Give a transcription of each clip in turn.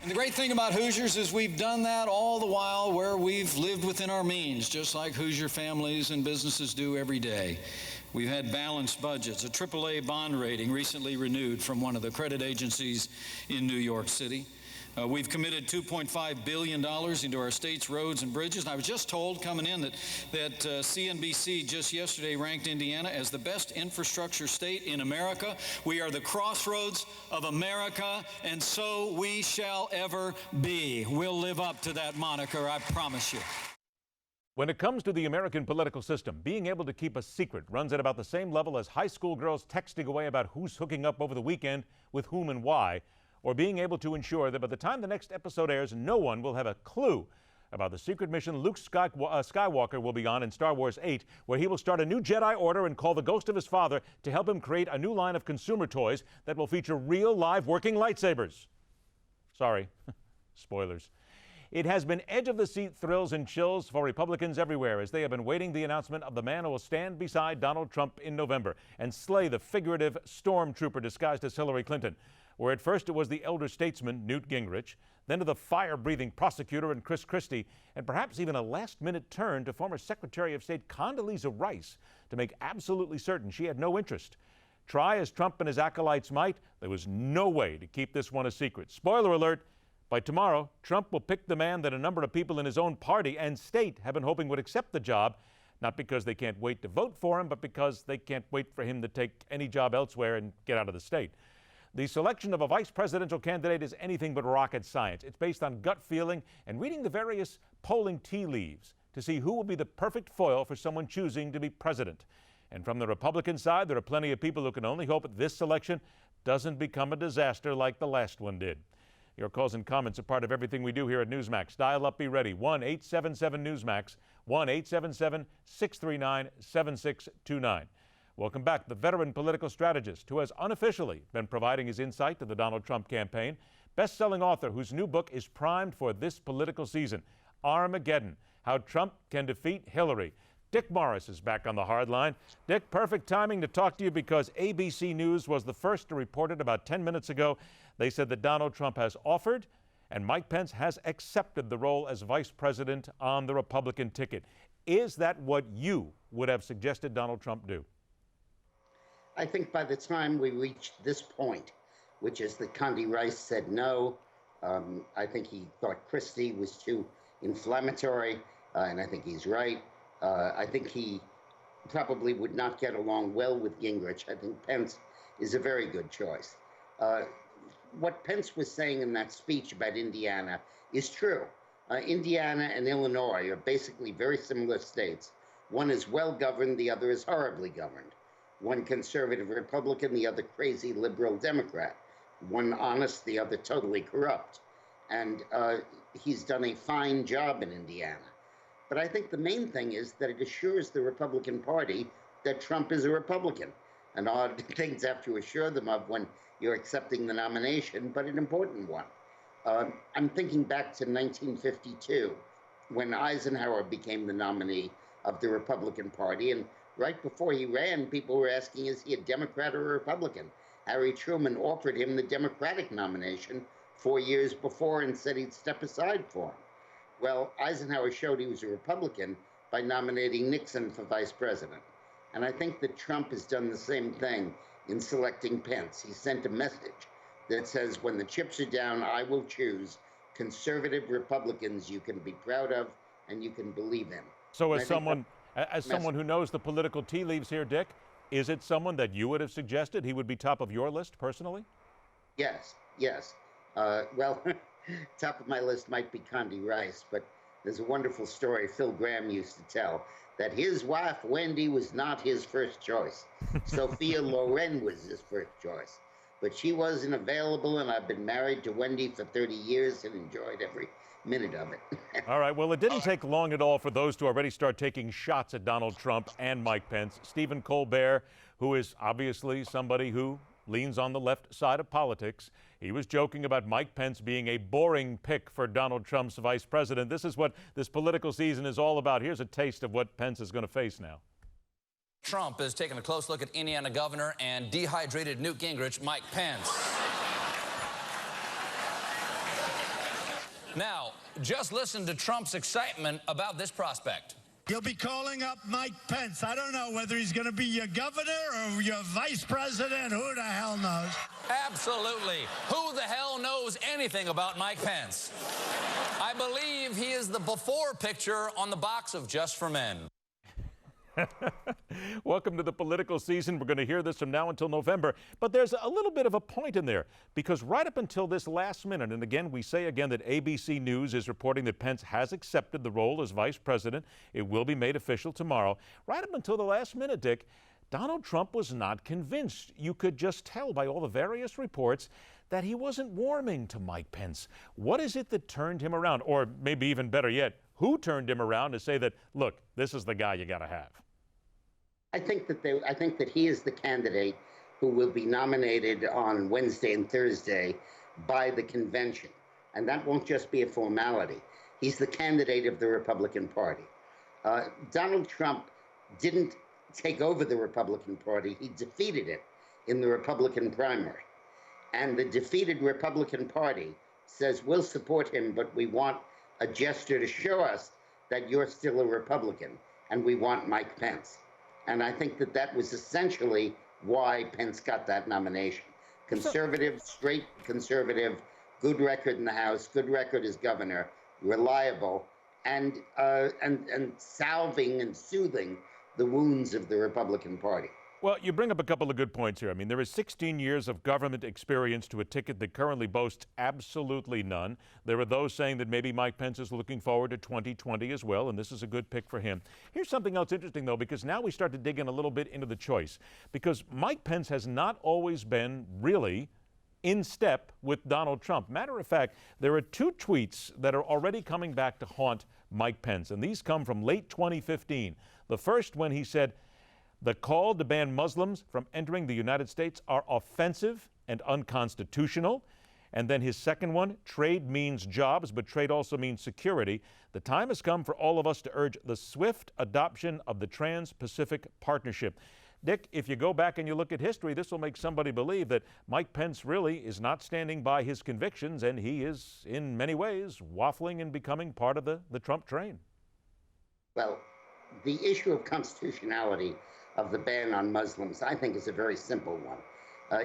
And the great thing about Hoosiers is we've done that all the while where we've lived within our means, just like Hoosier families and businesses do every day. We've had balanced budgets, a AAA bond rating recently renewed from one of the credit agencies in New York City. We've committed $2.5 billion into our state's roads and bridges. And I was just told coming in that CNBC just yesterday ranked Indiana as the best infrastructure state in America. We are the crossroads of America, and so we shall ever be. We'll live up to that moniker, I promise you. When it comes to the American political system, being able to keep a secret runs at about the same level as high school girls texting away about who's hooking up over the weekend with whom and why, or being able to ensure that by the time the next episode airs, no one will have a clue about the secret mission Luke Skywalker will be on in Star Wars 8, where he will start a new Jedi Order and call the ghost of his father to help him create a new line of consumer toys that will feature real, live, working lightsabers. Sorry, spoilers. It has been edge-of-the-seat thrills and chills for Republicans everywhere as they have been waiting the announcement of the man who will stand beside Donald Trump in November and slay the figurative stormtrooper disguised as Hillary Clinton. Where at first it was the elder statesman, Newt Gingrich, then to the fire-breathing prosecutor and Chris Christie, and perhaps even a last-minute turn to former Secretary of State Condoleezza Rice to make absolutely certain she had no interest. Try as Trump and his acolytes might, there was no way to keep this one a secret. Spoiler alert, by tomorrow, Trump will pick the man that a number of people in his own party and state have been hoping would accept the job, not because they can't wait to vote for him, but because they can't wait for him to take any job elsewhere and get out of the state. The selection of a vice presidential candidate is anything but rocket science. It's based on gut feeling and reading the various polling tea leaves to see who will be the perfect foil for someone choosing to be president. And from the Republican side, there are plenty of people who can only hope that this selection doesn't become a disaster like the last one did. Your calls and comments are part of everything we do here at Newsmax. Dial up, be ready. 1-877-NEWSMAX, 1-877-639-7629. Welcome back. The veteran political strategist who has unofficially been providing his insight to the Donald Trump campaign, best-selling author whose new book is primed for this political season, Armageddon, How Trump Can Defeat Hillary. Dick Morris is back on the hard line. Dick, perfect timing to talk to you because ABC News was the first to report it about 10 minutes ago. They said that Donald Trump has offered and Mike Pence has accepted the role as vice president on the Republican ticket. Is that what you would have suggested Donald Trump do? I think by the time we reached this point, which is that Condi Rice said no, I think he thought Christie was too inflammatory, and I think he's right. I think he probably would not get along well with Gingrich. I think Pence is a very good choice. What Pence was saying in that speech about Indiana is true. Indiana and Illinois are basically very similar states. One is well-governed, the other is horribly governed. One conservative Republican, the other crazy liberal Democrat. One honest, the other totally corrupt. And he's done a fine job in Indiana. But I think the main thing is that it assures the Republican Party that Trump is a Republican. An odd thing to have to assure them of when you're accepting the nomination, but an important one. I'm thinking back to 1952, when Eisenhower became the nominee of the Republican Party, and right before he ran, people were asking, is he a Democrat or a Republican? Harry Truman offered him the Democratic nomination 4 years before and said he'd step aside for him. Well, Eisenhower showed he was a Republican by nominating Nixon for vice president. And I think that Trump has done the same thing in selecting Pence. He sent a message that says, when the chips are down, I will choose conservative Republicans you can be proud of and you can believe in. So as someone who knows the political tea leaves here, Dick, is it someone that you would have suggested he would be top of your list personally? Yes, yes. Well, top of my list might be Condi Rice, but there's a wonderful story Phil Graham used to tell that his wife, Wendy, was not his first choice. Sophia Loren was his first choice. But she wasn't available, and I've been married to Wendy for 30 years and enjoyed every minute of it. All right, well, it didn't take long at all for those to already start taking shots at Donald Trump and Mike Pence. Stephen Colbert, who is obviously somebody who leans on the left side of politics, he was joking about Mike Pence being a boring pick for Donald Trump's vice president. This is what this political season is all about. Here's a taste of what Pence is going to face now. Trump is taking a close look at Indiana governor and dehydrated Newt Gingrich, Mike Pence. Now, just listen to Trump's excitement about this prospect. You'll be calling up Mike Pence. I don't know whether he's going to be your governor or your vice president. Who the hell knows? Absolutely. Who the hell knows anything about Mike Pence? I believe he is the before picture on the box of Just for Men. Welcome to the political season. We're going to hear this from now until November. But there's a little bit of a point in there, because right up until this last minute, and again, we say again that ABC News is reporting that Pence has accepted the role as vice president. It will be made official tomorrow. Right up until the last minute, Dick, Donald Trump was not convinced. You could just tell by all the various reports that he wasn't warming to Mike Pence. What is it that turned him around? Or maybe even better yet, who turned him around to say that, look, this is the guy you got to have? I think that he is the candidate who will be nominated on Wednesday and Thursday by the convention. And that won't just be a formality. He's the candidate of the Republican Party. Donald Trump didn't take over the Republican Party. He defeated it in the Republican primary. And the defeated Republican Party says, we'll support him, but we want a gesture to show us that you're still a Republican, and we want Mike Pence. And I think that that was essentially why Pence got that nomination. Conservative, straight conservative, good record in the House, good record as governor, reliable, and salving and soothing the wounds of the Republican Party. Well, you bring up a couple of good points here. I mean, there is 16 years of government experience to a ticket that currently boasts absolutely none. There are those saying that maybe Mike Pence is looking forward to 2020 as well, and this is a good pick for him. Here's something else interesting, though, because now we start to dig in a little bit into the choice, because Mike Pence has not always been really in step with Donald Trump. Matter of fact, there are two tweets that are already coming back to haunt Mike Pence, and these come from late 2015. The first, when he said, "The call to ban Muslims from entering the United States are offensive and unconstitutional." And then his second one, "Trade means jobs, but trade also means security. The time has come for all of us to urge the swift adoption of the Trans-Pacific Partnership." Dick, if you go back and you look at history, this will make somebody believe that Mike Pence really is not standing by his convictions, and he is, in many ways, waffling and becoming part of the Trump train. Well, the issue of constitutionality of the ban on Muslims, I think, is a very simple one.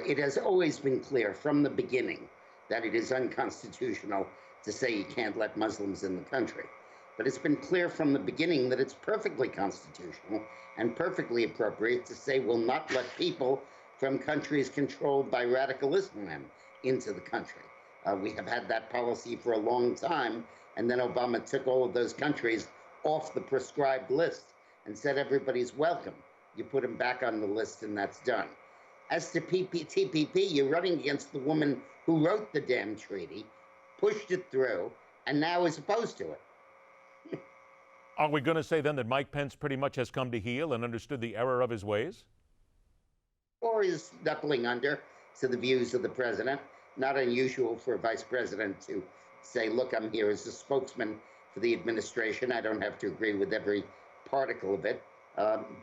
It has always been clear from the beginning that it is unconstitutional to say you can't let Muslims in the country. But it's been clear from the beginning that it's perfectly constitutional and perfectly appropriate to say we'll not let people from countries controlled by radical Islam into the country. We have had that policy for a long time, and then Obama took all of those countries off the prescribed list and said everybody's welcome. You put them back on the list, and that's done. As to TPP, you're running against the woman who wrote the damn treaty, pushed it through, and now is opposed to it. Are we going to say then that Mike Pence pretty much has come to heel and understood the error of his ways? Or is knuckling under to the views of the president. Not unusual for a vice president to say, look, I'm here as a spokesman for the administration. I don't have to agree with every particle of it.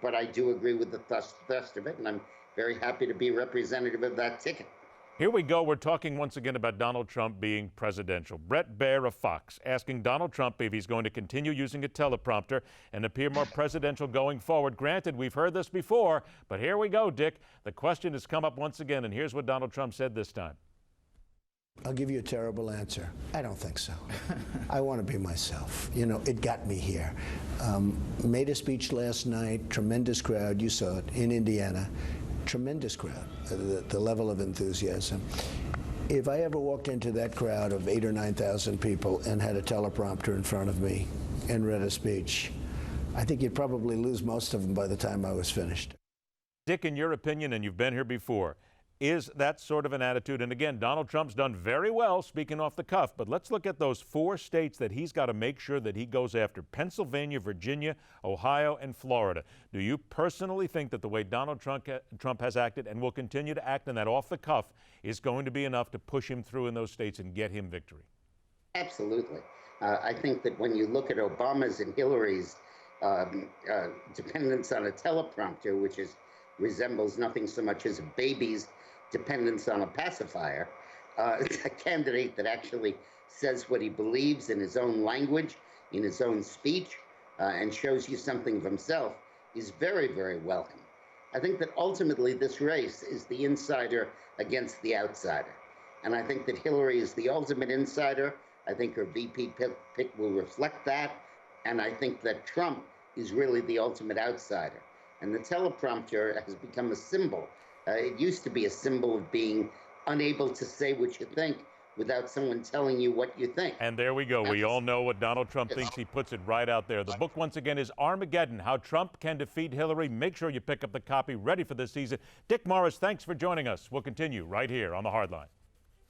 But I do agree with the thrust of it, and I'm very happy to be representative of that ticket. Here we go. We're talking once again about Donald Trump being presidential. Brett Baer of Fox asking Donald Trump if he's going to continue using a teleprompter and appear more presidential going forward. Granted, we've heard this before, but here we go, Dick. The question has come up once again, and here's what Donald Trump said this time. I'll give you a terrible answer. I don't think so. I want to be myself. You know, it got me here. Made a speech last night, tremendous crowd. You saw it in Indiana. Tremendous crowd, the level of enthusiasm. If I ever walked into that crowd of 8,000 or 9,000 people and had a teleprompter in front of me and read a speech, I think you'd probably lose most of them by the time I was finished. Dick, in your opinion, and you've been here before, is that sort of an attitude? And again, Donald Trump's done very well speaking off the cuff, but let's look at those 4 states that he's got to make sure that he goes after: Pennsylvania, Virginia, Ohio, and Florida. Do you personally think that the way Donald Trump has acted and will continue to act in that off the cuff is going to be enough to push him through in those states and get him victory? Absolutely. I think that when you look at Obama's and Hillary's dependence on a teleprompter, which resembles nothing so much as a baby's dependence on a pacifier, a candidate that actually says what he believes in his own language, in his own speech, and shows you something of himself is very, very welcome. I think that ultimately this race is the insider against the outsider. And I think that Hillary is the ultimate insider. I think her VP pick will reflect that. And I think that Trump is really the ultimate outsider. And the teleprompter has become a symbol. It used to be a symbol of being unable to say what you think without someone telling you what you think. And there we go. We all know what Donald Trump thinks. He puts it right out there. The book, once again, is Armageddon, How Trump Can Defeat Hillary. Make sure you pick up the copy ready for this season. Dick Morris, thanks for joining us. We'll continue right here on The Hardline.